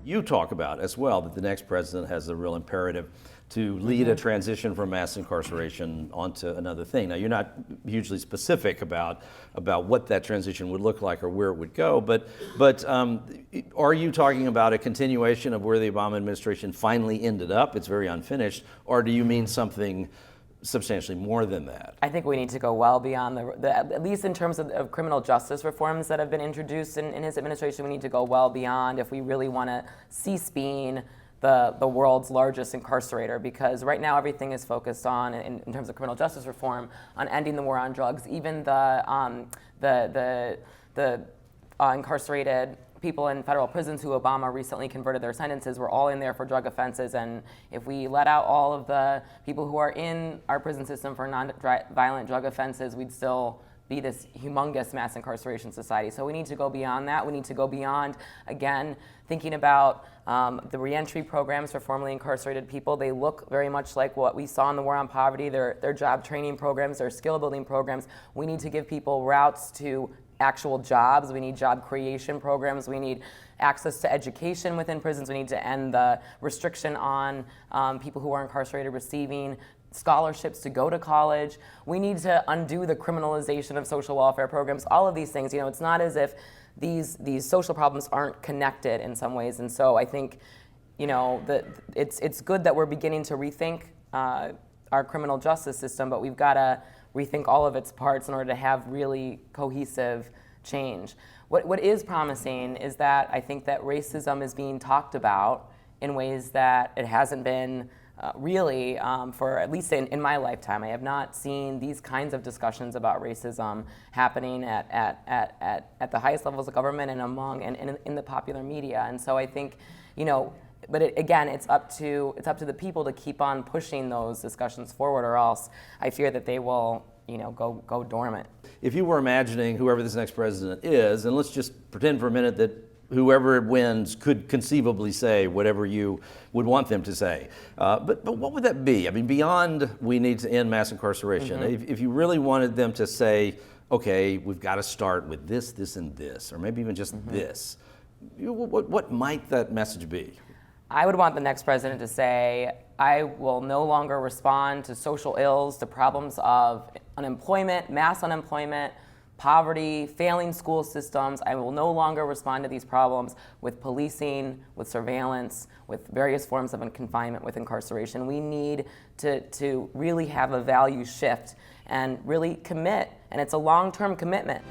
You talk about as well that the next president has a real imperative to lead a transition from mass incarceration onto another thing. Now, you're not hugely specific about what that transition would look like or where it would go, but are you talking about a continuation of where the Obama administration finally ended up? It's very unfinished. Or do you mean something substantially more than that? I think we need to go well beyond at least in terms of criminal justice reforms that have been introduced in his administration. We need to go well beyond if we really want to cease being the world's largest incarcerator, because right now everything is focused on, in terms of criminal justice reform, on ending the war on drugs. Even the incarcerated people in federal prisons who Obama recently converted their sentences were all in there for drug offenses, and if we let out all of the people who are in our prison system for non-violent drug offenses, we'd still be this humongous mass incarceration society. So we need to go beyond that. We need to go beyond, again, thinking about the reentry programs for formerly incarcerated people. They look very much like what we saw in the war on poverty. They're job training programs, they're skill building programs. We need to give people routes to actual jobs. We need job creation programs. We need access to education within prisons. We need to end the restriction on people who are incarcerated receiving scholarships to go to college. We need to undo the criminalization of social welfare programs. All of these things, it's not as if these social problems aren't connected in some ways. And so I think, that it's good that we're beginning to rethink our criminal justice system, but we've got to rethink all of its parts in order to have really cohesive change. What is promising is that I think that racism is being talked about in ways that it hasn't been really for at least in my lifetime. I have not seen these kinds of discussions about racism happening at the highest levels of government and in the popular media. And so I think, but again, it's up to the people to keep on pushing those discussions forward, or else I fear that they will, go dormant. If you were imagining whoever this next president is, and let's just pretend for a minute that whoever wins could conceivably say whatever you would want them to say, but what would that be? I mean, beyond we need to end mass incarceration, if you really wanted them to say, okay, we've got to start with this, this, and this, or maybe even just this, what might that message be? I would want the next president to say, I will no longer respond to social ills, to problems of unemployment, mass unemployment, poverty, failing school systems. I will no longer respond to these problems with policing, with surveillance, with various forms of confinement, with incarceration. We need to really have a value shift and really commit, and it's a long-term commitment.